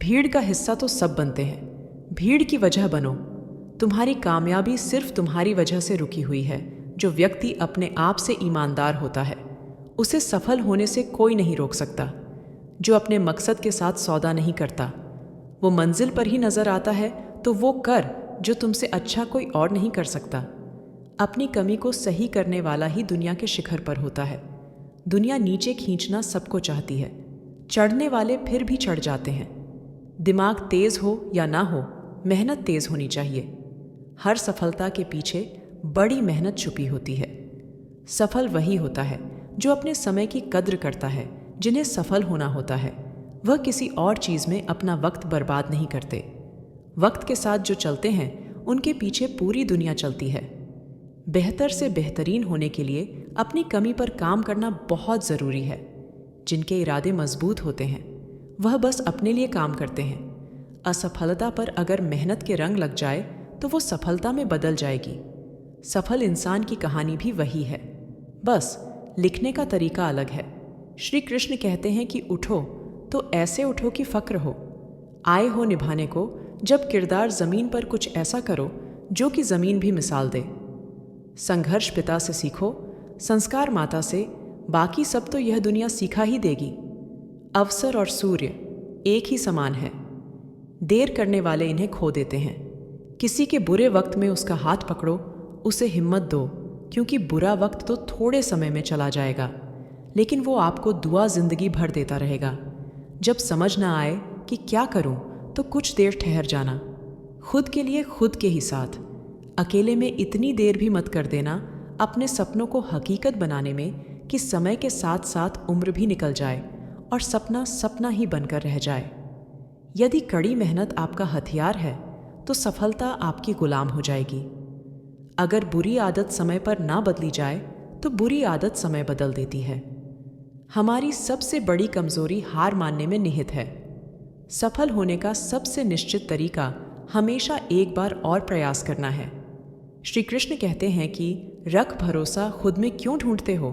भीड़ का हिस्सा तो सब बनते हैं, भीड़ की वजह बनो। तुम्हारी कामयाबी सिर्फ तुम्हारी वजह से रुकी हुई है। जो व्यक्ति अपने आप से ईमानदार होता है उसे सफल होने से कोई नहीं रोक सकता। जो अपने मकसद के साथ सौदा नहीं करता वो मंजिल पर ही नजर आता है, तो वो कर जो तुमसे अच्छा कोई और नहीं कर सकता। अपनी कमी को सही करने वाला ही दुनिया के शिखर पर होता है। दुनिया नीचे खींचना सबको चाहती है, चढ़ने वाले फिर भी चढ़ जाते हैं। दिमाग तेज हो या ना हो, मेहनत तेज होनी चाहिए। हर सफलता के पीछे बड़ी मेहनत छुपी होती है। सफल वही होता है जो अपने समय की कद्र करता है। जिन्हें सफल होना होता है वह किसी और चीज में अपना वक्त बर्बाद नहीं करते। वक्त के साथ जो चलते हैं उनके पीछे पूरी दुनिया चलती है। बेहतर से बेहतरीन होने के लिए अपनी कमी पर काम करना बहुत जरूरी है। जिनके इरादे मजबूत होते हैं वह बस अपने लिए काम करते हैं। असफलता पर अगर मेहनत के रंग लग जाए तो वो सफलता में बदल जाएगी। सफल इंसान की कहानी भी वही है, बस लिखने का तरीका अलग है। श्री कृष्ण कहते हैं कि उठो तो ऐसे उठो कि फक्र हो, आए हो निभाने को जब किरदार जमीन पर कुछ ऐसा करो जो कि जमीन भी मिसाल दे। संघर्ष पिता से सीखो, संस्कार माता से, बाकी सब तो यह दुनिया सिखा ही देगी। अवसर और सूर्य एक ही समान है, देर करने वाले इन्हें खो देते हैं। किसी के बुरे वक्त में उसका हाथ पकड़ो, उसे हिम्मत दो, क्योंकि बुरा वक्त तो थोड़े समय में चला जाएगा, लेकिन वो आपको दुआ जिंदगी भर देता रहेगा। जब समझ ना आए कि क्या करूं, तो कुछ देर ठहर जाना, खुद के लिए खुद के ही साथ। अकेले में इतनी देर भी मत कर देना अपने सपनों को हकीकत बनाने में कि समय के साथ साथ उम्र भी निकल जाए और सपना सपना ही बनकर रह जाए। यदि कड़ी मेहनत आपका हथियार है तो सफलता आपकी गुलाम हो जाएगी। अगर बुरी आदत समय पर ना बदली जाए तो बुरी आदत समय बदल देती है। हमारी सबसे बड़ी कमजोरी हार मानने में निहित है। सफल होने का सबसे निश्चित तरीका हमेशा एक बार और प्रयास करना है। श्री कृष्ण कहते हैं कि रख भरोसा, खुद में क्यों ढूंढते हो?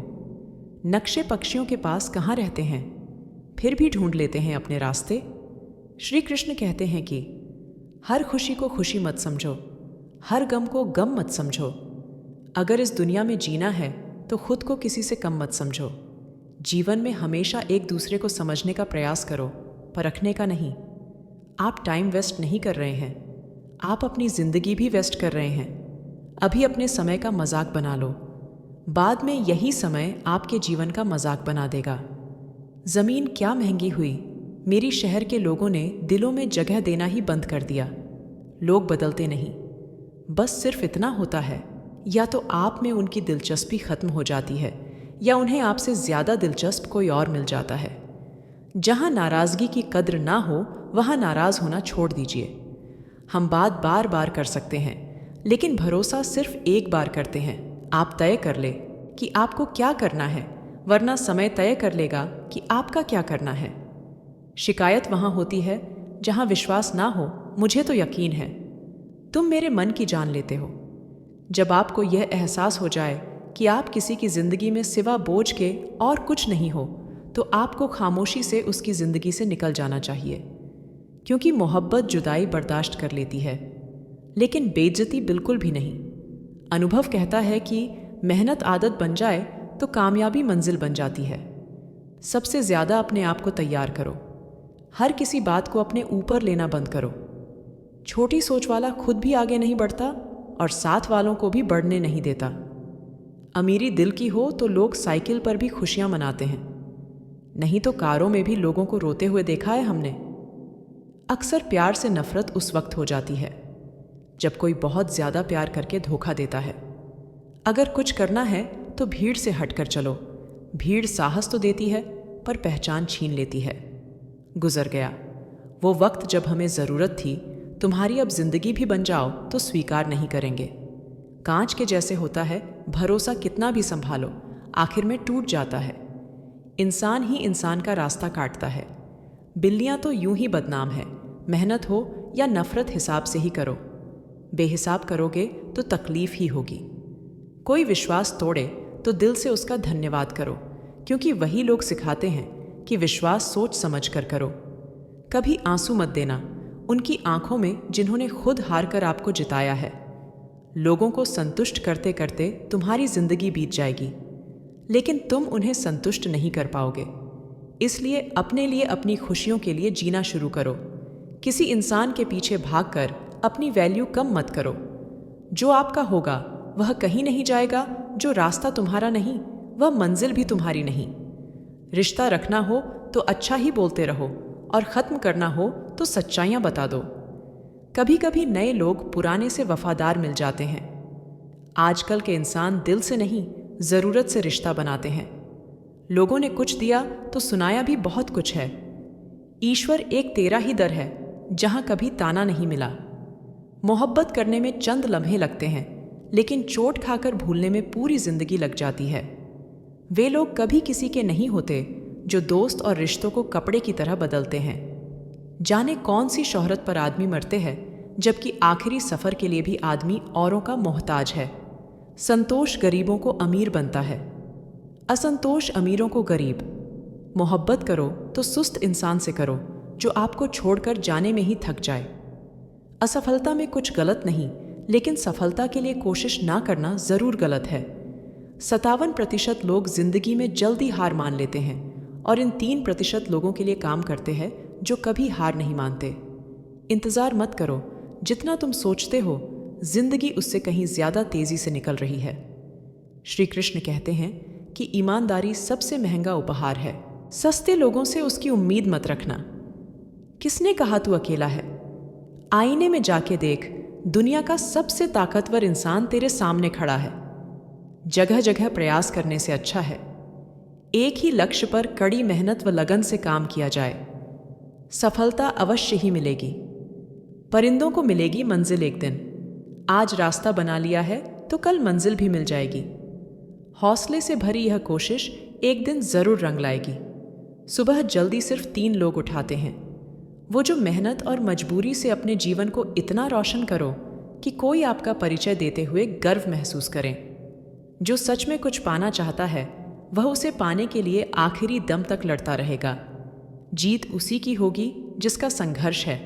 नक्शे पक्षियों के पास कहाँ रहते हैं, फिर भी ढूंढ लेते हैं अपने रास्ते। श्री कृष्ण कहते हैं कि हर खुशी को खुशी मत समझो, हर गम को गम मत समझो। अगर इस दुनिया में जीना है तो खुद को किसी से कम मत समझो। जीवन में हमेशा एक दूसरे को समझने का प्रयास करो, परखने का नहीं। आप टाइम वेस्ट नहीं कर रहे हैं, आप अपनी जिंदगी भी वेस्ट कर रहे हैं। अभी अपने समय का मजाक बना लो, बाद में यही समय आपके जीवन का मजाक बना देगा। जमीन क्या महंगी हुई, मेरी शहर के लोगों ने दिलों में जगह देना ही बंद कर दिया। लोग बदलते नहीं, बस सिर्फ इतना होता है, या तो आप में उनकी दिलचस्पी खत्म हो जाती है या उन्हें आपसे ज्यादा दिलचस्प कोई और मिल जाता है। जहां नाराजगी की कद्र ना हो वहां नाराज होना छोड़ दीजिए। हम बात बार बार कर सकते हैं, लेकिन भरोसा सिर्फ एक बार करते हैं। आप तय कर ले कि आपको क्या करना है, वरना समय तय कर लेगा कि आपका क्या करना है। शिकायत वहां होती है जहां विश्वास ना हो। मुझे तो यकीन है तुम मेरे मन की जान लेते हो। जब आपको यह एहसास हो जाए कि आप किसी की जिंदगी में सिवा बोझ के और कुछ नहीं हो, तो आपको खामोशी से उसकी जिंदगी से निकल जाना चाहिए। क्योंकि मोहब्बत जुदाई बर्दाश्त कर लेती है, लेकिन बेइज्जती बिल्कुल भी नहीं। अनुभव कहता है कि मेहनत आदत बन जाए तो कामयाबी मंजिल बन जाती है। सबसे ज्यादा अपने आप को तैयार करो। हर किसी बात को अपने ऊपर लेना बंद करो। छोटी सोच वाला खुद भी आगे नहीं बढ़ता और साथ वालों को भी बढ़ने नहीं देता। अमीरी दिल की हो तो लोग साइकिल पर भी खुशियां मनाते हैं, नहीं तो कारों में भी लोगों को रोते हुए देखा है हमने। अक्सर प्यार से नफरत उस वक्त हो जाती है जब कोई बहुत ज्यादा प्यार करके धोखा देता है। अगर कुछ करना है तो भीड़ से हटकर चलो। भीड़ साहस तो देती है पर पहचान छीन लेती है। गुजर गया वो वक्त जब हमें जरूरत थी। तुम्हारी अब जिंदगी भी बन जाओ तो स्वीकार नहीं करेंगे। कांच के जैसे होता है, भरोसा कितना भी संभालो आखिर में टूट जाता है। इंसान ही इंसान का रास्ता काटता है। बिल्लियां तो यूं ही बदनाम है। मेहनत हो या नफरत हिसाब से ही करो। बेहिसाब करोगे तो तकलीफ ही होगी। कोई विश्वास तोड़े तो दिल से उसका धन्यवाद करो, क्योंकि वही लोग सिखाते हैं कि विश्वास सोच समझ कर करो। कभी आंसू मत देना उनकी आंखों में जिन्होंने खुद हार कर आपको जिताया है। लोगों को संतुष्ट करते करते तुम्हारी जिंदगी बीत जाएगी, लेकिन तुम उन्हें संतुष्ट नहीं कर पाओगे। इसलिए अपने लिए, अपनी खुशियों के लिए जीना शुरू करो। किसी इंसान के पीछे भागकर अपनी वैल्यू कम मत करो। जो आपका होगा वह कहीं नहीं जाएगा, जो रास्ता तुम्हारा नहीं वह मंजिल भी तुम्हारी नहीं। रिश्ता रखना हो तो अच्छा ही बोलते रहो और ख़त्म करना हो तो सच्चाइयाँ बता दो। कभी कभी नए लोग पुराने से वफादार मिल जाते हैं। आजकल के इंसान दिल से नहीं, ज़रूरत से रिश्ता बनाते हैं। लोगों ने कुछ दिया तो सुनाया भी बहुत कुछ है। ईश्वर एक तेरा ही दर है जहाँ कभी ताना नहीं मिला। मोहब्बत करने में चंद लम्हे लगते हैं, लेकिन चोट खाकर भूलने में पूरी जिंदगी लग जाती है। वे लोग कभी किसी के नहीं होते जो दोस्त और रिश्तों को कपड़े की तरह बदलते हैं। जाने कौन सी शोहरत पर आदमी मरते हैं, जबकि आखिरी सफ़र के लिए भी आदमी औरों का मोहताज है। संतोष गरीबों को अमीर बनता है, असंतोष अमीरों को गरीब। मोहब्बत करो तो सुस्त इंसान से करो जो आपको छोड़कर जाने में ही थक जाए। असफलता में कुछ गलत नहीं, लेकिन सफलता के लिए कोशिश ना करना ज़रूर गलत है। 57% लोग जिंदगी में जल्दी हार मान लेते हैं और इन 3% लोगों के लिए काम करते हैं जो कभी हार नहीं मानते। इंतज़ार मत करो, जितना तुम सोचते हो जिंदगी उससे कहीं ज़्यादा तेज़ी से निकल रही है। श्री कृष्ण कहते हैं कि ईमानदारी सबसे महंगा उपहार है। सस्ते लोगों से उसकी उम्मीद मत रखना। किसने कहा तू अकेला है? आईने में जाके देख, दुनिया का सबसे ताकतवर इंसान तेरे सामने खड़ा है। जगह जगह प्रयास करने से अच्छा है एक ही लक्ष्य पर कड़ी मेहनत व लगन से काम किया जाए। सफलता अवश्य ही मिलेगी। परिंदों को मिलेगी मंजिल एक दिन। आज रास्ता बना लिया है तो कल मंजिल भी मिल जाएगी। हौसले से भरी यह कोशिश एक दिन जरूर रंग लाएगी। सुबह जल्दी सिर्फ 3 लोग उठाते हैं, वो जो मेहनत और मजबूरी से अपने जीवन को इतना रोशन करो कि कोई आपका परिचय देते हुए गर्व महसूस करें। जो सच में कुछ पाना चाहता है वह उसे पाने के लिए आखिरी दम तक लड़ता रहेगा। जीत उसी की होगी जिसका संघर्ष है।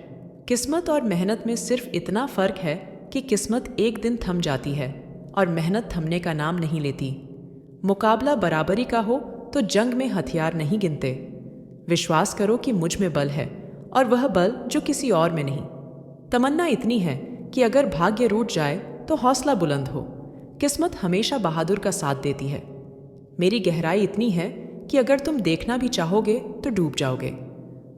किस्मत और मेहनत में सिर्फ इतना फर्क है कि किस्मत एक दिन थम जाती है और मेहनत थमने का नाम नहीं लेती। मुकाबला बराबरी का हो तो जंग में हथियार नहीं गिनते। विश्वास करो कि मुझ में बल है और वह बल जो किसी और में नहीं। तमन्ना इतनी है कि अगर भाग्य रूठ जाए तो हौसला बुलंद हो। किस्मत हमेशा बहादुर का साथ देती है। मेरी गहराई इतनी है कि अगर तुम देखना भी चाहोगे तो डूब जाओगे।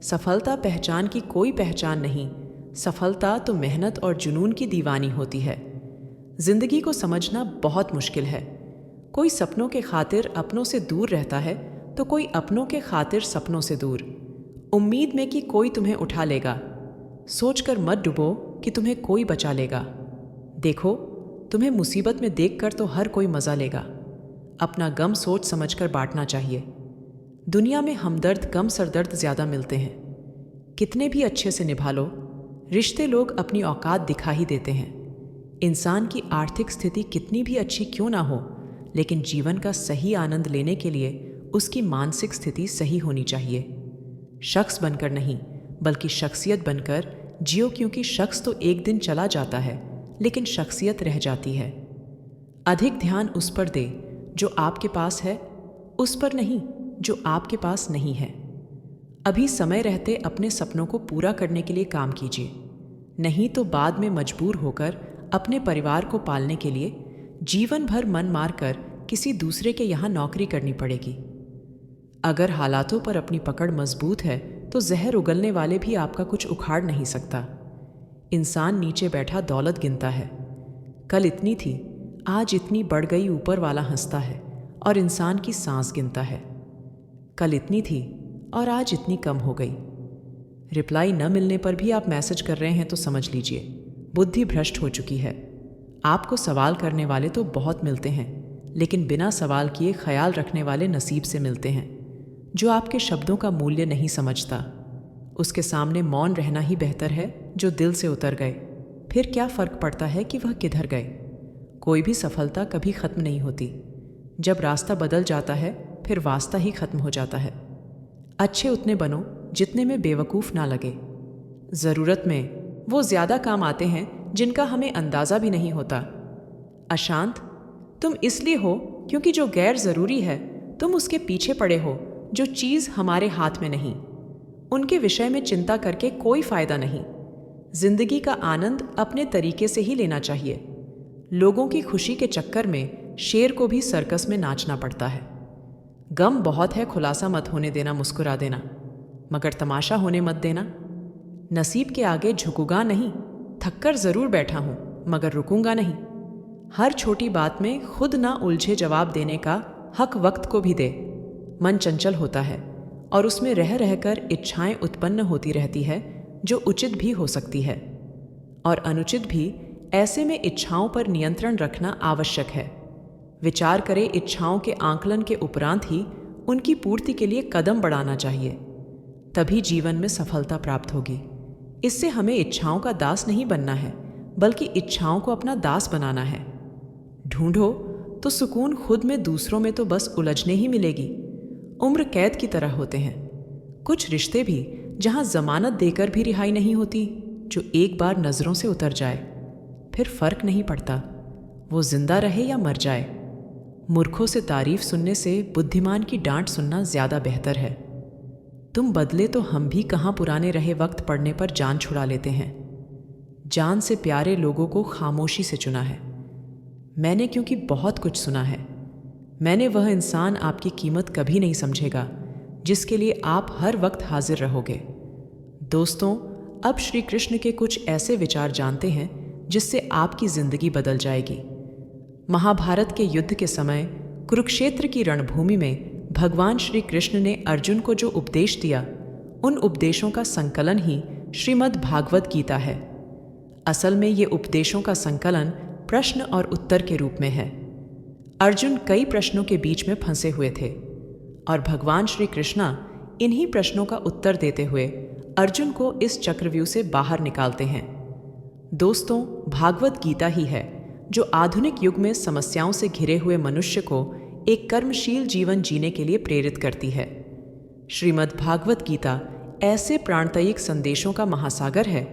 सफलता पहचान की कोई पहचान नहीं, सफलता तो मेहनत और जुनून की दीवानी होती है। जिंदगी को समझना बहुत मुश्किल है। कोई सपनों के खातिर अपनों से दूर रहता है तो कोई अपनों के खातिर सपनों से दूर। उम्मीद में कि कोई तुम्हें उठा लेगा, सोचकर मत डूबो कि तुम्हें कोई बचा लेगा। देखो, तुम्हें मुसीबत में देखकर तो हर कोई मज़ा लेगा। अपना गम सोच समझकर बांटना चाहिए। दुनिया में हमदर्द कम सरदर्द ज़्यादा मिलते हैं। कितने भी अच्छे से निभा लो, रिश्ते लोग अपनी औकात दिखा ही देते हैं। इंसान की आर्थिक स्थिति कितनी भी अच्छी क्यों ना हो, लेकिन जीवन का सही आनंद लेने के लिए उसकी मानसिक स्थिति सही होनी चाहिए। शख्स बनकर नहीं, बल्कि शख्सियत बनकर जियो, क्योंकि शख्स तो एक दिन चला जाता है, लेकिन शख्सियत रह जाती है। अधिक ध्यान उस पर दे जो आपके पास है, उस पर नहीं जो आपके पास नहीं है। अभी समय रहते अपने सपनों को पूरा करने के लिए काम कीजिए, नहीं तो बाद में मजबूर होकर अपने परिवार को पालने के लिए जीवन भर मन मारकर किसी दूसरे के यहाँ नौकरी करनी पड़ेगी। अगर हालातों पर अपनी पकड़ मजबूत है तो जहर उगलने वाले भी आपका कुछ उखाड़ नहीं सकता। इंसान नीचे बैठा दौलत गिनता है। कल इतनी थी, आज इतनी बढ़ गई, ऊपर वाला हंसता है और इंसान की सांस गिनता है। कल इतनी थी और आज इतनी कम हो गई। रिप्लाई न मिलने पर भी आप मैसेज कर रहे हैं तो समझ लीजिए बुद्धि भ्रष्ट हो चुकी है। आपको सवाल करने वाले तो बहुत मिलते हैं, लेकिन बिना सवाल किए ख्याल रखने वाले नसीब से मिलते हैं। जो आपके शब्दों का मूल्य नहीं समझता, उसके सामने मौन रहना ही बेहतर है। जो दिल से उतर गए, फिर क्या फ़र्क पड़ता है कि वह किधर गए। कोई भी सफलता कभी ख़त्म नहीं होती। जब रास्ता बदल जाता है फिर वास्ता ही ख़त्म हो जाता है। अच्छे उतने बनो जितने में बेवकूफ़ ना लगे। ज़रूरत में वो ज़्यादा काम आते हैं जिनका हमें अंदाज़ा भी नहीं होता। अशांत तुम इसलिए हो क्योंकि जो गैर ज़रूरी है तुम उसके पीछे पड़े हो, जो चीज़ हमारे हाथ में नहीं। उनके विषय में चिंता करके कोई फ़ायदा नहीं। जिंदगी का आनंद अपने तरीके से ही लेना चाहिए। लोगों की खुशी के चक्कर में शेर को भी सर्कस में नाचना पड़ता है। गम बहुत है, खुलासा मत होने देना, मुस्कुरा देना, मगर तमाशा होने मत देना। नसीब के आगे झुकूंगा नहीं, थककर ज़रूर बैठा हूँ मगर रुकूंगा नहीं। हर छोटी बात में खुद ना उलझे जवाब देने का हक वक्त को भी दे। मन चंचल होता है और उसमें रह रहकर इच्छाएं उत्पन्न होती रहती है जो उचित भी हो सकती है और अनुचित भी। ऐसे में इच्छाओं पर नियंत्रण रखना आवश्यक है। विचार करे इच्छाओं के आकलन के उपरांत ही उनकी पूर्ति के लिए कदम बढ़ाना चाहिए, तभी जीवन में सफलता प्राप्त होगी। इससे हमें इच्छाओं का दास नहीं बनना है, बल्कि इच्छाओं को अपना दास बनाना है। ढूंढो तो सुकून खुद में, दूसरों में तो बस उलझने ही मिलेगी। उम्र कैद की तरह होते हैं कुछ रिश्ते भी, जहां जमानत देकर भी रिहाई नहीं होती। जो एक बार नजरों से उतर जाए फिर फर्क नहीं पड़ता वो जिंदा रहे या मर जाए। मूर्खों से तारीफ सुनने से बुद्धिमान की डांट सुनना ज्यादा बेहतर है। तुम बदले तो हम भी कहाँ पुराने रहे वक्त पड़ने पर जान छुड़ा लेते हैं। जान से प्यारे लोगों को खामोशी से चुना है मैंने, क्योंकि बहुत कुछ सुना है मैंने। वह इंसान आपकी कीमत कभी नहीं समझेगा जिसके लिए आप हर वक्त हाजिर रहोगे। दोस्तों, अब श्री कृष्ण के कुछ ऐसे विचार जानते हैं जिससे आपकी जिंदगी बदल जाएगी। महाभारत के युद्ध के समय कुरुक्षेत्र की रणभूमि में भगवान श्री कृष्ण ने अर्जुन को जो उपदेश दिया, उन उपदेशों का संकलन ही श्रीमद् भागवत गीता है। असल में ये उपदेशों का संकलन प्रश्न और उत्तर के रूप में है। अर्जुन कई प्रश्नों के बीच में फंसे हुए थे और भगवान श्री कृष्णा इन्हीं प्रश्नों का उत्तर देते हुए अर्जुन को इस चक्रव्यूह से बाहर निकालते हैं। दोस्तों, भागवत गीता ही है जो आधुनिक युग में समस्याओं से घिरे हुए मनुष्य को एक कर्मशील जीवन जीने के लिए प्रेरित करती है। श्रीमद् भागवत गीता ऐसे प्राणदायक संदेशों का महासागर है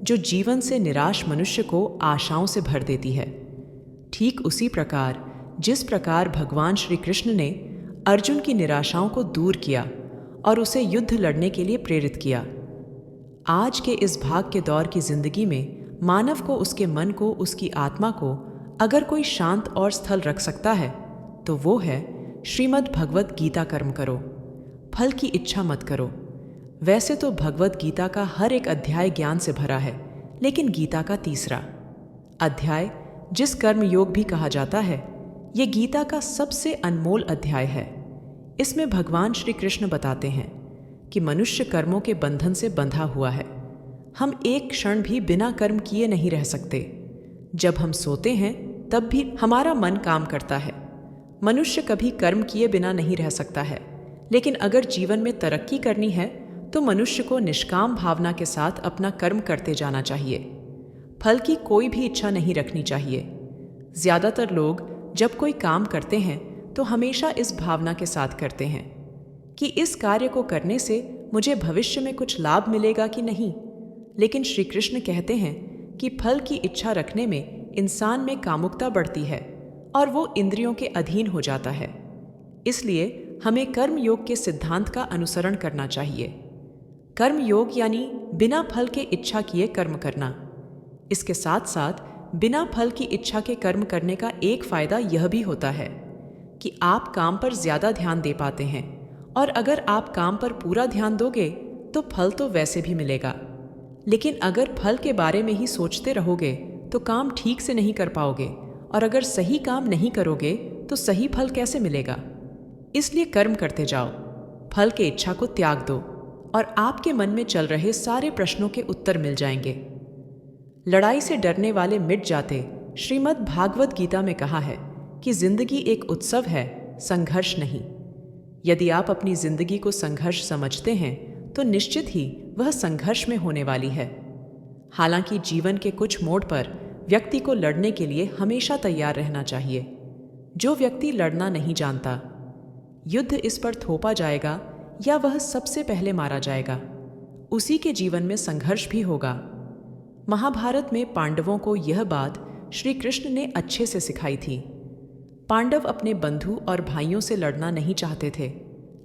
जो जीवन से निराश मनुष्य को आशाओं से भर देती है। ठीक उसी प्रकार जिस प्रकार भगवान श्री कृष्ण ने अर्जुन की निराशाओं को दूर किया और उसे युद्ध लड़ने के लिए प्रेरित किया। आज के इस भाग के दौर की जिंदगी में मानव को, उसके मन को, उसकी आत्मा को अगर कोई शांत और स्थल रख सकता है तो वो है श्रीमद् भगवत गीता। कर्म करो, फल की इच्छा मत करो। वैसे तो भगवत गीता का हर एक अध्याय ज्ञान से भरा है, लेकिन गीता का तीसरा अध्याय, जिस कर्म योग भी कहा जाता है, ये गीता का सबसे अनमोल अध्याय है। इसमें भगवान श्री कृष्ण बताते हैं कि मनुष्य कर्मों के बंधन से बंधा हुआ है। हम एक क्षण भी बिना कर्म किए नहीं रह सकते। जब हम सोते हैं तब भी हमारा मन काम करता है। मनुष्य कभी कर्म किए बिना नहीं रह सकता है, लेकिन अगर जीवन में तरक्की करनी है तो मनुष्य को निष्काम भावना के साथ अपना कर्म करते जाना चाहिए। फल की कोई भी इच्छा नहीं रखनी चाहिए। ज़्यादातर लोग जब कोई काम करते हैं तो हमेशा इस भावना के साथ करते हैं कि इस कार्य को करने से मुझे भविष्य में कुछ लाभ मिलेगा कि नहीं। लेकिन श्री कृष्ण कहते हैं कि फल की इच्छा रखने में इंसान में कामुकता बढ़ती है और वो इंद्रियों के अधीन हो जाता है। इसलिए हमें कर्म योग के सिद्धांत का अनुसरण करना चाहिए। कर्म योग यानी बिना फल के इच्छा किए कर्म करना। इसके साथ साथ बिना फल की इच्छा के कर्म करने का एक फायदा यह भी होता है कि आप काम पर ज्यादा ध्यान दे पाते हैं, और अगर आप काम पर पूरा ध्यान दोगे तो फल तो वैसे भी मिलेगा। लेकिन अगर फल के बारे में ही सोचते रहोगे तो काम ठीक से नहीं कर पाओगे, और अगर सही काम नहीं करोगे तो सही फल कैसे मिलेगा। इसलिए कर्म करते जाओ, फल के इच्छा को त्याग दो और आपके मन में चल रहे सारे प्रश्नों के उत्तर मिल जाएंगे। लड़ाई से डरने वाले मिट जाते। श्रीमद् भागवत गीता में कहा है कि जिंदगी एक उत्सव है, संघर्ष नहीं। यदि आप अपनी जिंदगी को संघर्ष समझते हैं तो निश्चित ही वह संघर्ष में होने वाली है। हालांकि जीवन के कुछ मोड़ पर व्यक्ति को लड़ने के लिए हमेशा तैयार रहना चाहिए। जो व्यक्ति लड़ना नहीं जानता, युद्ध इस पर थोपा जाएगा या वह सबसे पहले मारा जाएगा। उसी के जीवन में संघर्ष भी होगा। महाभारत में पांडवों को यह बात श्री कृष्ण ने अच्छे से सिखाई थी। पांडव अपने बंधु और भाइयों से लड़ना नहीं चाहते थे,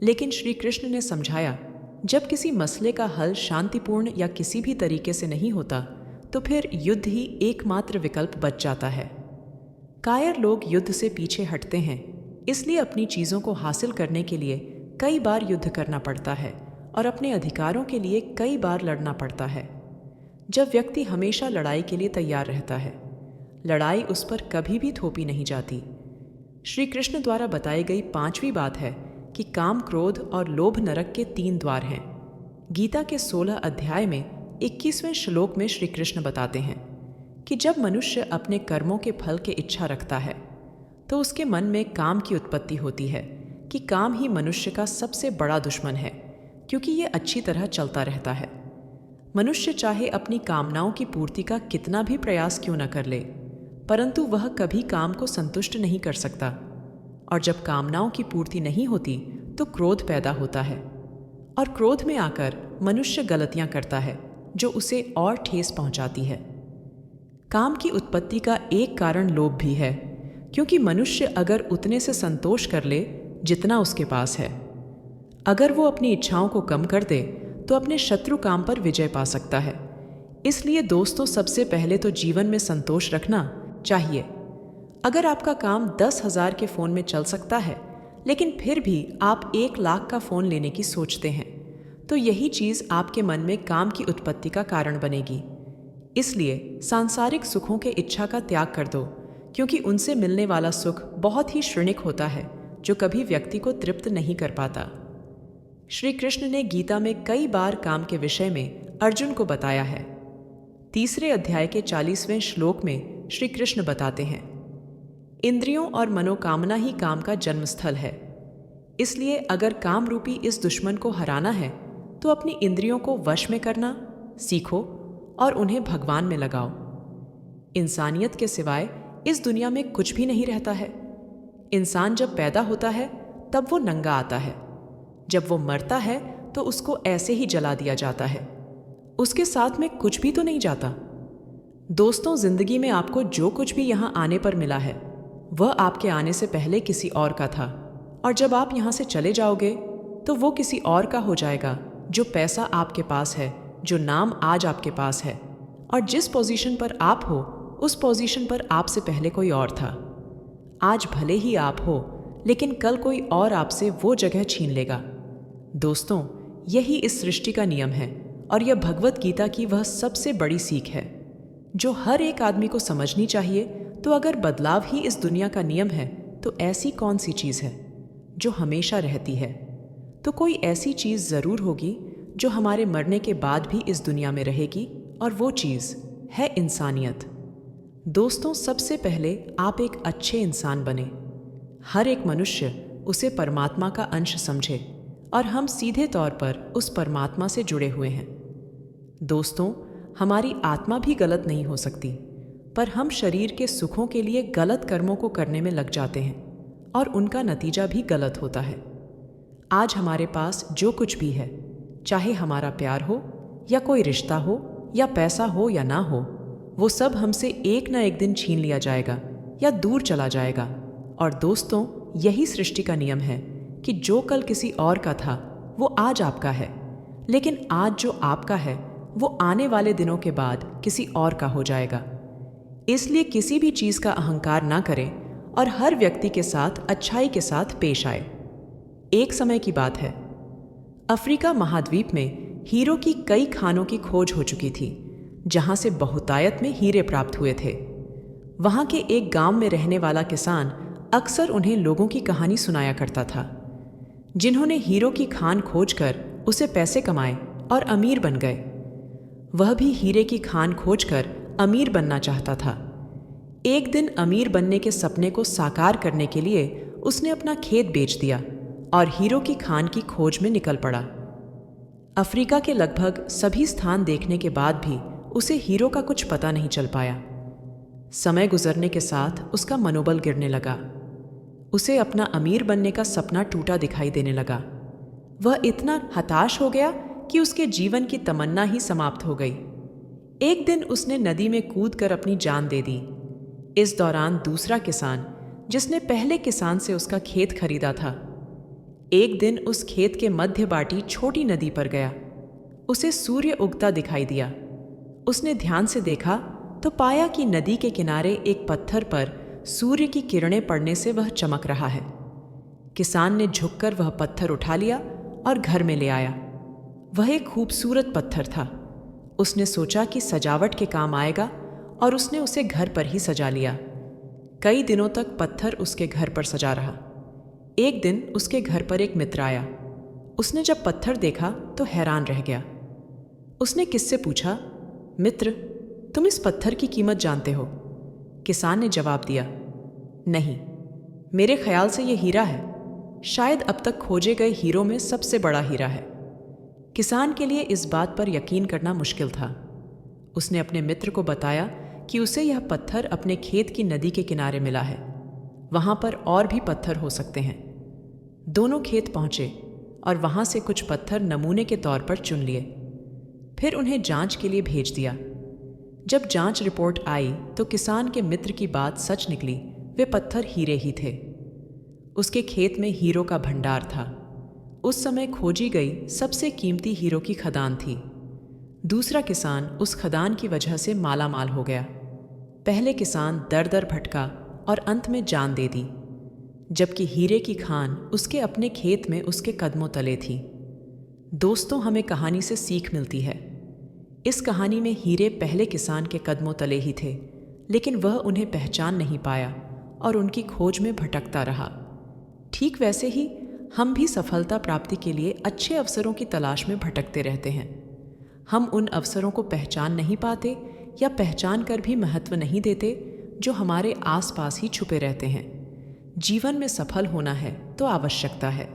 लेकिन श्री कृष्ण ने समझाया, जब किसी मसले का हल शांतिपूर्ण या किसी भी तरीके से नहीं होता, तो फिर युद्ध ही एकमात्र विकल्प बच जाता है। कायर लोग युद्ध से पीछे हटते हैं, इसलिए अपनी चीज़ों को हासिल करने के लिए कई बार युद्ध करना पड़ता है और अपने अधिकारों के लिए कई बार लड़ना पड़ता है। जब व्यक्ति हमेशा लड़ाई के लिए तैयार रहता है, लड़ाई उस पर कभी भी थोपी नहीं जाती। श्री कृष्ण द्वारा बताई गई 5वीं बात है कि काम, क्रोध और लोभ नरक के 3 द्वार हैं। गीता के 16 अध्याय में 21वें श्लोक में श्री कृष्ण बताते हैं कि जब मनुष्य अपने कर्मों के फल की इच्छा रखता है, तो उसके मन में काम की उत्पत्ति होती है कि काम ही मनुष्य का सबसे बड़ा दुश्मन है, क्योंकि ये अच्छी तरह चलता रहता है। मनुष्य चाहे अपनी कामनाओं की पूर्ति का कितना भी प्रयास क्यों न कर ले, परंतु वह कभी काम को संतुष्ट नहीं कर सकता, और जब कामनाओं की पूर्ति नहीं होती तो क्रोध पैदा होता है, और क्रोध में आकर मनुष्य गलतियां करता है जो उसे और ठेस पहुंचाती है। काम की उत्पत्ति का एक कारण लोभ भी है, क्योंकि मनुष्य अगर उतने से संतोष कर ले जितना उसके पास है, अगर वो अपनी इच्छाओं को कम कर दे तो अपने शत्रु काम पर विजय पा सकता है। इसलिए दोस्तों, सबसे पहले तो जीवन में संतोष रखना चाहिए। अगर आपका काम 10,000 के फ़ोन में चल सकता है, लेकिन फिर भी आप 1 लाख का फ़ोन लेने की सोचते हैं, तो यही चीज़ आपके मन में काम की उत्पत्ति का कारण बनेगी। इसलिए सांसारिक सुखों के इच्छा का त्याग कर दो, क्योंकि उनसे मिलने वाला सुख बहुत ही क्षणिक होता है, जो कभी व्यक्ति को तृप्त नहीं कर पाता। श्री कृष्ण ने गीता में कई बार काम के विषय में अर्जुन को बताया है। 3 अध्याय के 40वें श्लोक में श्री कृष्ण बताते हैं, इंद्रियों और मनोकामना ही काम का जन्मस्थल है। इसलिए अगर काम रूपी इस दुश्मन को हराना है, तो अपनी इंद्रियों को वश में करना सीखो और उन्हें भगवान में लगाओ। इंसानियत के सिवाय इस दुनिया में कुछ भी नहीं रहता है। इंसान जब पैदा होता है तब वो नंगा आता है, जब वो मरता है तो उसको ऐसे ही जला दिया जाता है, उसके साथ में कुछ भी तो नहीं जाता। दोस्तों, जिंदगी में आपको जो कुछ भी यहाँ आने पर मिला है, वह आपके आने से पहले किसी और का था, और जब आप यहाँ से चले जाओगे तो वो किसी और का हो जाएगा। जो पैसा आपके पास है, जो नाम आज आपके पास है, और जिस पोजीशन पर आप हो, उस पोजीशन पर आपसे पहले कोई और था। आज भले ही आप हो, लेकिन कल कोई और आपसे वो जगह छीन लेगा। दोस्तों, यही इस सृष्टि का नियम है, और यह भगवत गीता की वह सबसे बड़ी सीख है जो हर एक आदमी को समझनी चाहिए। तो अगर बदलाव ही इस दुनिया का नियम है, तो ऐसी कौन सी चीज़ है जो हमेशा रहती है? तो कोई ऐसी चीज़ ज़रूर होगी जो हमारे मरने के बाद भी इस दुनिया में रहेगी, और वो चीज़ है इंसानियत। दोस्तों, सबसे पहले आप एक अच्छे इंसान बने। हर एक मनुष्य उसे परमात्मा का अंश समझे, और हम सीधे तौर पर उस परमात्मा से जुड़े हुए हैं। दोस्तों, हमारी आत्मा भी गलत नहीं हो सकती, पर हम शरीर के सुखों के लिए गलत कर्मों को करने में लग जाते हैं, और उनका नतीजा भी गलत होता है। आज हमारे पास जो कुछ भी है, चाहे हमारा प्यार हो या कोई रिश्ता हो या पैसा हो या ना हो, वो सब हमसे एक ना एक दिन छीन लिया जाएगा या दूर चला जाएगा। और दोस्तों, यही सृष्टि का नियम है कि जो कल किसी और का था वो आज आपका है, लेकिन आज जो आपका है वो आने वाले दिनों के बाद किसी और का हो जाएगा। इसलिए किसी भी चीज़ का अहंकार ना करें, और हर व्यक्ति के साथ अच्छाई के साथ पेश आए। एक समय की बात है, अफ्रीका महाद्वीप में हीरो की कई खानों की खोज हो चुकी थी, जहां से बहुतायत में हीरे प्राप्त हुए थे। वहां के एक गांव में रहने वाला किसान अक्सर उन्हें लोगों की कहानी सुनाया करता था, जिन्होंने हीरो की खान खोजकर उसे पैसे कमाए और अमीर बन गए। वह भी हीरे की खान खोजकर अमीर बनना चाहता था। एक दिन अमीर बनने के सपने को साकार करने के लिए उसने अपना खेत बेच दिया और हीरो की खान की खोज में निकल पड़ा। अफ्रीका के लगभग सभी स्थान देखने के बाद भी उसे हीरो का कुछ पता नहीं चल पाया। समय गुजरने के साथ उसका मनोबल गिरने लगा। उसे अपना अमीर बनने का सपना टूटा दिखाई देने लगा। वह इतना हताश हो गया कि उसके जीवन की तमन्ना ही समाप्त हो गई। एक दिन उसने नदी में कूदकर अपनी जान दे दी। इस दौरान दूसरा किसान, जिसने पहले किसान से उसका खेत खरीदा था, एक दिन उस खेत के मध्य बाटी छोटी नदी पर गया। उसे सूर्य उगता दिखाई दिया। उसने ध्यान से देखा तो पाया कि नदी के किनारे एक पत्थर पर सूर्य की किरणें पड़ने से वह चमक रहा है। किसान ने झुककर वह पत्थर उठा लिया और घर में ले आया। वह एक खूबसूरत पत्थर था। उसने सोचा कि सजावट के काम आएगा और उसने उसे घर पर ही सजा लिया। कई दिनों तक पत्थर उसके घर पर सजा रहा। एक दिन उसके घर पर एक मित्र आया। उसने जब पत्थर देखा तो हैरान रह गया। उसने किससे पूछा, मित्र, तुम इस पत्थर की कीमत जानते हो? किसान ने जवाब दिया, नहीं, मेरे ख्याल से यह हीरा है। शायद अब तक खोजे गए हीरों में सबसे बड़ा हीरा है। किसान के लिए इस बात पर यकीन करना मुश्किल था। उसने अपने मित्र को बताया कि उसे यह पत्थर अपने खेत की नदी के किनारे मिला है। वहां पर और भी पत्थर हो सकते हैं। दोनों खेत पहुंचे और वहां से कुछ पत्थर नमूने के तौर पर चुन लिए। फिर उन्हें जांच के लिए भेज दिया। जब जांच रिपोर्ट आई तो किसान के मित्र की बात सच निकली। वे पत्थर हीरे ही थे। उसके खेत में हीरों का भंडार था। उस समय खोजी गई सबसे कीमती हीरो की खदान थी। दूसरा किसान उस खदान की वजह से माला माल हो गया। पहले किसान दर दर भटका और अंत में जान दे दी, जबकि हीरे की खान उसके अपने खेत में उसके कदमों तले थी। दोस्तों, हमें कहानी से सीख मिलती है। इस कहानी में हीरे पहले किसान के कदमों तले ही थे, लेकिन वह उन्हें पहचान नहीं पाया और उनकी खोज में भटकता रहा। ठीक वैसे ही हम भी सफलता प्राप्ति के लिए अच्छे अवसरों की तलाश में भटकते रहते हैं। हम उन अवसरों को पहचान नहीं पाते या पहचान कर भी महत्व नहीं देते जो हमारे आसपास ही छुपे रहते हैं। जीवन में सफल होना है तो आवश्यकता है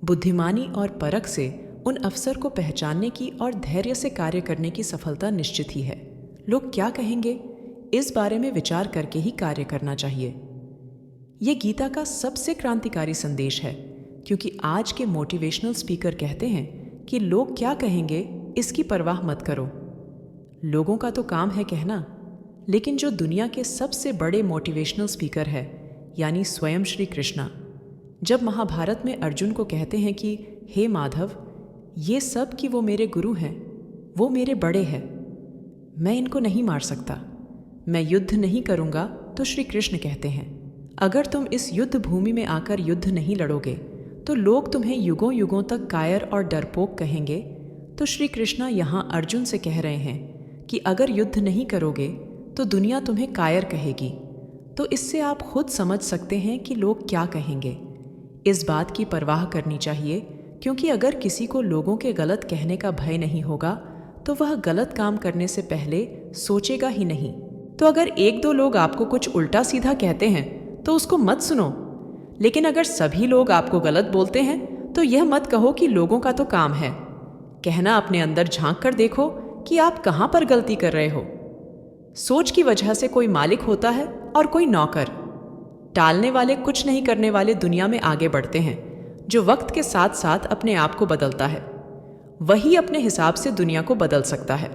बुद्धिमानी और परख से उन अवसर को पहचानने की और धैर्य से कार्य करने की सफलता निश्चित ही है। लोग क्या कहेंगे, इस बारे में विचार करके ही कार्य करना चाहिए। ये गीता का सबसे क्रांतिकारी संदेश है, क्योंकि आज के मोटिवेशनल स्पीकर कहते हैं कि लोग क्या कहेंगे इसकी परवाह मत करो। लोगों का तो काम है कहना, लेकिन जो दुनिया के सबसे बड़े मोटिवेशनल स्पीकर है, यानी स्वयं श्री कृष्णा, जब महाभारत में अर्जुन को कहते हैं कि हे माधव, ये सब कि वो मेरे गुरु हैं, वो मेरे बड़े हैं, मैं इनको नहीं मार सकता, मैं युद्ध नहीं करूंगा, तो श्री कृष्ण कहते हैं, अगर तुम इस युद्ध भूमि में आकर युद्ध नहीं लड़ोगे तो लोग तुम्हें युगों युगों तक कायर और डरपोक कहेंगे। तो श्री कृष्णा यहाँ अर्जुन से कह रहे हैं कि अगर युद्ध नहीं करोगे तो दुनिया तुम्हें कायर कहेगी। तो इससे आप खुद समझ सकते हैं कि लोग क्या कहेंगे। इस बात की परवाह करनी चाहिए, क्योंकि अगर किसी को लोगों के गलत कहने का भय नहीं होगा तो वह गलत काम करने से पहले सोचेगा ही नहीं। तो अगर एक दो लोग आपको कुछ उल्टा सीधा कहते हैं तो उसको मत सुनो, लेकिन अगर सभी लोग आपको गलत बोलते हैं तो यह मत कहो कि लोगों का तो काम है। कहना, अपने अंदर झांक कर देखो कि आप कहां पर गलती कर रहे हो। सोच की वजह से कोई मालिक होता है और कोई नौकर। टालने वाले, कुछ नहीं करने वाले दुनिया में आगे बढ़ते हैं। जो वक्त के साथ साथ अपने आप को बदलता है, वही अपने हिसाब से दुनिया को बदल सकता है।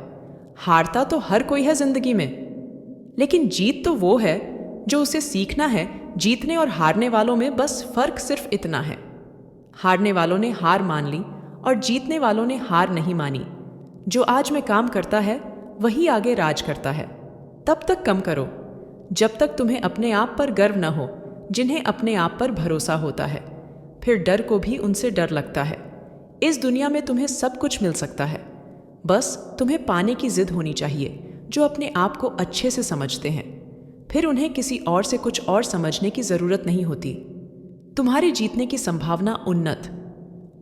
हारता तो हर कोई है जिंदगी में, लेकिन जीत तो वो है जो उसे सीखना है। जीतने और हारने वालों में बस फर्क सिर्फ इतना है, हारने वालों ने हार मान ली और जीतने वालों ने हार नहीं मानी। जो आज में काम करता है वही आगे राज करता है। तब तक कम करो जब तक तुम्हें अपने आप पर गर्व न हो। जिन्हें अपने आप पर भरोसा होता है, फिर डर को भी उनसे डर लगता है। इस दुनिया में तुम्हें सब कुछ मिल सकता है, बस तुम्हें पाने की जिद होनी चाहिए। जो अपने आप को अच्छे से समझते हैं, फिर उन्हें किसी और से कुछ और समझने की जरूरत नहीं होती। तुम्हारी जीतने की संभावना उन्नत।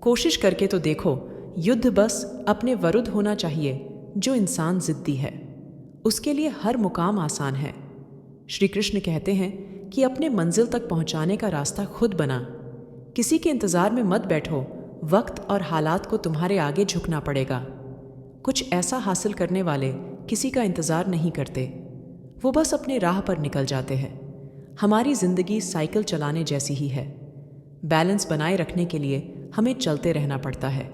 कोशिश करके तो देखो। युद्ध बस अपने विरुद्ध होना चाहिए। जो इंसान जिद्दी है उसके लिए हर मुकाम आसान है। श्री कृष्ण कहते हैं कि अपने मंजिल तक पहुंचाने का रास्ता खुद बना। किसी के इंतजार में मत बैठो। वक्त और हालात को तुम्हारे आगे झुकना पड़ेगा। कुछ ऐसा हासिल करने वाले किसी का इंतजार नहीं करते, वो बस अपने राह पर निकल जाते हैं। हमारी जिंदगी साइकिल चलाने जैसी ही है। बैलेंस बनाए रखने के लिए हमें चलते रहना पड़ता है।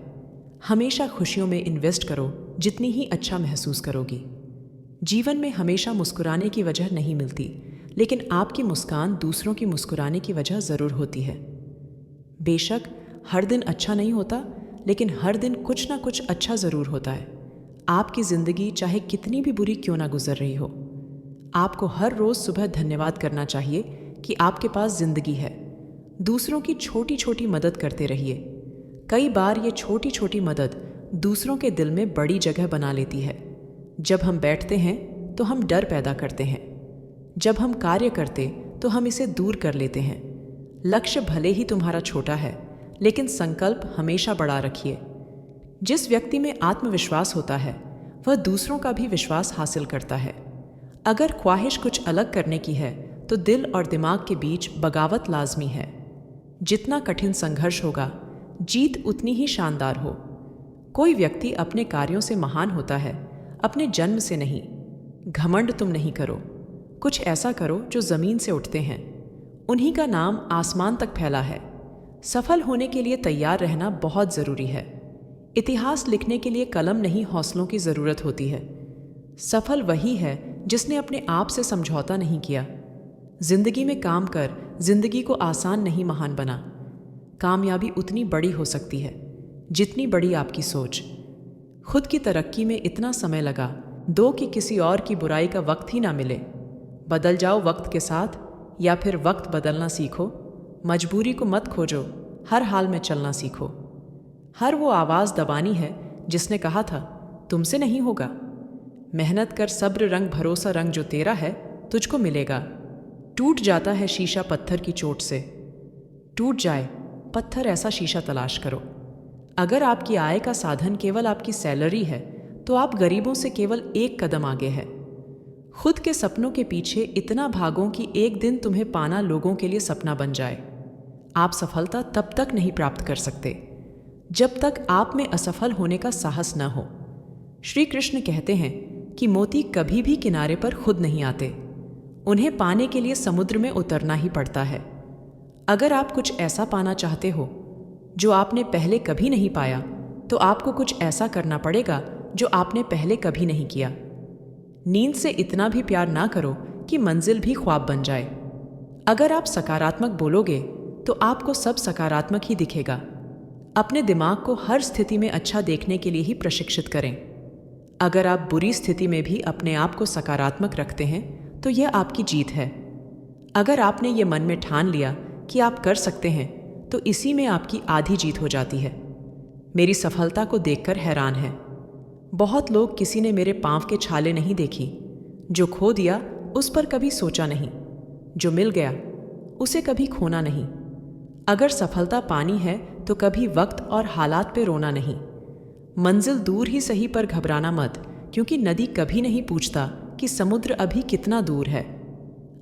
हमेशा खुशियों में इन्वेस्ट करो जितनी ही अच्छा महसूस करोगी। जीवन में हमेशा मुस्कुराने की वजह नहीं मिलती, लेकिन आपकी मुस्कान दूसरों की मुस्कुराने की वजह ज़रूर होती है। बेशक हर दिन अच्छा नहीं होता, लेकिन हर दिन कुछ ना कुछ अच्छा ज़रूर होता है। आपकी ज़िंदगी चाहे कितनी भी बुरी क्यों ना गुजर रही हो, आपको हर रोज़ सुबह धन्यवाद करना चाहिए कि आपके पास ज़िंदगी है। दूसरों की छोटी छोटी मदद करते रहिए। कई बार ये छोटी छोटी मदद दूसरों के दिल में बड़ी जगह बना लेती है। जब हम बैठते हैं तो हम डर पैदा करते हैं, जब हम कार्य करते तो हम इसे दूर कर लेते हैं। लक्ष्य भले ही तुम्हारा छोटा है, लेकिन संकल्प हमेशा बड़ा रखिए। जिस व्यक्ति में आत्मविश्वास होता है वह दूसरों का भी विश्वास हासिल करता है। अगर ख्वाहिश कुछ अलग करने की है तो दिल और दिमाग के बीच बगावत लाजमी है। जितना कठिन संघर्ष होगा, जीत उतनी ही शानदार हो। कोई व्यक्ति अपने कार्यों से महान होता है, अपने जन्म से नहीं। घमंड तुम नहीं करो, कुछ ऐसा करो जो जमीन से उठते हैं, उन्हीं का नाम आसमान तक फैला है। सफल होने के लिए तैयार रहना बहुत ज़रूरी है। इतिहास लिखने के लिए कलम नहीं, हौसलों की ज़रूरत होती है। सफल वही है जिसने अपने आप से समझौता नहीं किया। जिंदगी में काम कर जिंदगी को आसान नहीं महान बना। कामयाबी उतनी बड़ी हो सकती है जितनी बड़ी आपकी सोच। खुद की तरक्की में इतना समय लगा दो कि किसी और की बुराई का वक्त ही ना मिले। बदल जाओ वक्त के साथ, या फिर वक्त बदलना सीखो। मजबूरी को मत खोजो, हर हाल में चलना सीखो। हर वो आवाज़ दबानी है जिसने कहा था तुमसे नहीं होगा। मेहनत कर, सब्र रंग, भरोसा रंग, जो तेरा है तुझको मिलेगा। टूट जाता है शीशा पत्थर की चोट से, टूट जाए पत्थर ऐसा शीशा तलाश करो। अगर आपकी आय का साधन केवल आपकी सैलरी है तो आप गरीबों से केवल एक कदम आगे है। खुद के सपनों के पीछे इतना भागो कि एक दिन तुम्हें पाना लोगों के लिए सपना बन जाए। आप सफलता तब तक नहीं प्राप्त कर सकते जब तक आप में असफल होने का साहस न हो। श्री कृष्ण कहते हैं कि मोती कभी भी किनारे पर खुद नहीं आते, उन्हें पाने के लिए समुद्र में उतरना ही पड़ता है। अगर आप कुछ ऐसा पाना चाहते हो जो आपने पहले कभी नहीं पाया, तो आपको कुछ ऐसा करना पड़ेगा जो आपने पहले कभी नहीं किया। नींद से इतना भी प्यार ना करो कि मंजिल भी ख्वाब बन जाए। अगर आप सकारात्मक बोलोगे तो आपको सब सकारात्मक ही दिखेगा। अपने दिमाग को हर स्थिति में अच्छा देखने के लिए ही प्रशिक्षित करें। अगर आप बुरी स्थिति में भी अपने आप को सकारात्मक रखते हैं तो यह आपकी जीत है। अगर आपने ये मन में ठान लिया कि आप कर सकते हैं तो इसी में आपकी आधी जीत हो जाती है। मेरी सफलता को देखकर हैरान है। बहुत लोग किसी ने मेरे पाँव के छाले नहीं देखी। जो खो दिया उस पर कभी सोचा नहीं, जो मिल गया उसे कभी खोना नहीं। अगर सफलता पानी है तो कभी वक्त और हालात पे रोना नहीं। मंजिल दूर ही सही पर घबराना मत, क्योंकि नदी कभी नहीं पूछता कि समुद्र अभी कितना दूर है।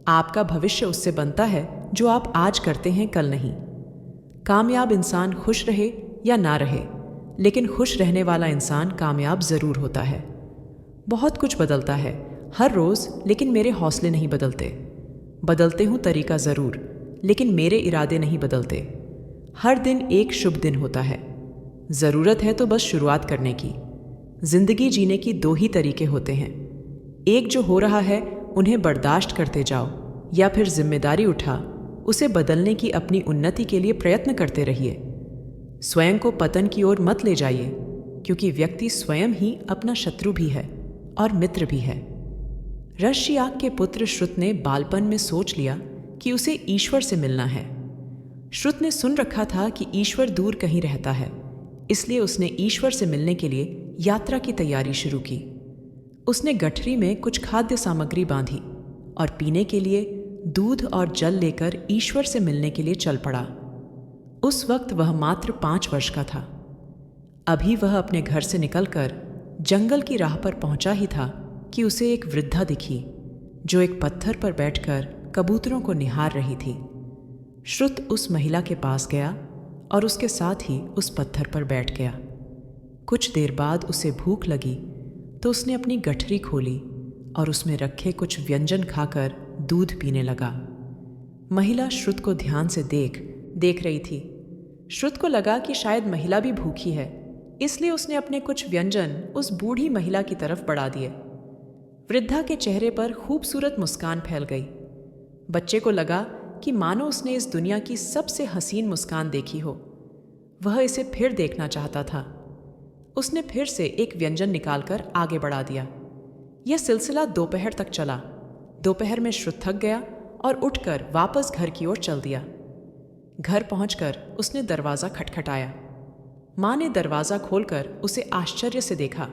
आपका भविष्य उससे बनता है जो आप आज करते हैं, कल नहीं। कामयाब इंसान खुश रहे या ना रहे, लेकिन खुश रहने वाला इंसान कामयाब ज़रूर होता है। बहुत कुछ बदलता है हर रोज़, लेकिन मेरे हौसले नहीं बदलते। बदलते हूँ तरीका ज़रूर, लेकिन मेरे इरादे नहीं बदलते। हर दिन एक शुभ दिन होता है। ज़रूरत है तो बस शुरुआत करने की। ज़िंदगी जीने की दो ही तरीके होते हैं, एक जो हो रहा है उन्हें बर्दाश्त करते जाओ, या फिर जिम्मेदारी उठा उसे बदलने की अपनी उन्नति के लिए प्रयत्न करते रहिए। स्वयं को पतन की ओर मत ले जाइए, क्योंकि व्यक्ति स्वयं ही अपना शत्रु भी है और मित्र भी है। ऋषियाक के पुत्र श्रुत ने बालपन में सोच लिया कि उसे ईश्वर से मिलना है। श्रुत ने सुन रखा था कि ईश्वर दूर कहीं रहता है, इसलिए उसने ईश्वर से मिलने के लिए यात्रा की तैयारी शुरू की। उसने गठरी में कुछ खाद्य सामग्री बांधी और पीने के लिए दूध और जल लेकर ईश्वर से मिलने के लिए चल पड़ा। उस वक्त वह मात्र 5 वर्ष का था। अभी वह अपने घर से निकलकर जंगल की राह पर पहुंचा ही था कि उसे एक वृद्धा दिखी, जो एक पत्थर पर बैठकर कबूतरों को निहार रही थी। श्रुत उस महिला के पास गया और उसके साथ ही उस पत्थर पर बैठ गया। कुछ देर बाद उसे भूख लगी तो उसने अपनी गठरी खोली और उसमें रखे कुछ व्यंजन खाकर दूध पीने लगा। महिला श्रुत को ध्यान से देख रही थी। श्रुत को लगा कि शायद महिला भी भूखी है, इसलिए उसने अपने कुछ व्यंजन उस बूढ़ी महिला की तरफ बढ़ा दिए। वृद्धा के चेहरे पर खूबसूरत मुस्कान फैल गई। बच्चे को लगा कि मानो उसने इस दुनिया की सबसे हसीन मुस्कान देखी हो। वह इसे फिर देखना चाहता था। उसने फिर से एक व्यंजन निकालकर आगे बढ़ा दिया। यह सिलसिला दोपहर तक चला। दोपहर में श्रुत थक गया और उठकर वापस घर की ओर चल दिया। घर पहुंचकर उसने दरवाज़ा खटखटाया। माँ ने दरवाज़ा खोलकर उसे आश्चर्य से देखा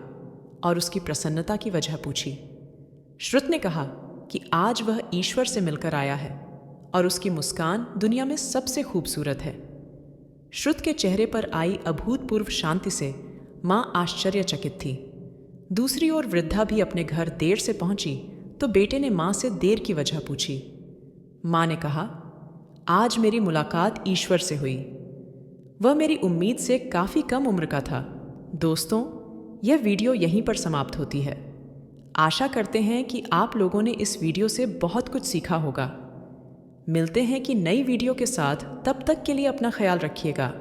और उसकी प्रसन्नता की वजह पूछी। श्रुत ने कहा कि आज वह ईश्वर से मिलकर आया है और उसकी मुस्कान दुनिया में सबसे खूबसूरत है। श्रुत के चेहरे पर आई अभूतपूर्व शांति से माँ आश्चर्यचकित थी। दूसरी ओर वृद्धा भी अपने घर देर से पहुंची तो बेटे ने माँ से देर की वजह पूछी। माँ ने कहा, आज मेरी मुलाकात ईश्वर से हुई। वह मेरी उम्मीद से काफ़ी कम उम्र का था। दोस्तों, यह वीडियो यहीं पर समाप्त होती है। आशा करते हैं कि आप लोगों ने इस वीडियो से बहुत कुछ सीखा होगा। मिलते हैं कि नई वीडियो के साथ, तब तक के लिए अपना ख्याल रखिएगा।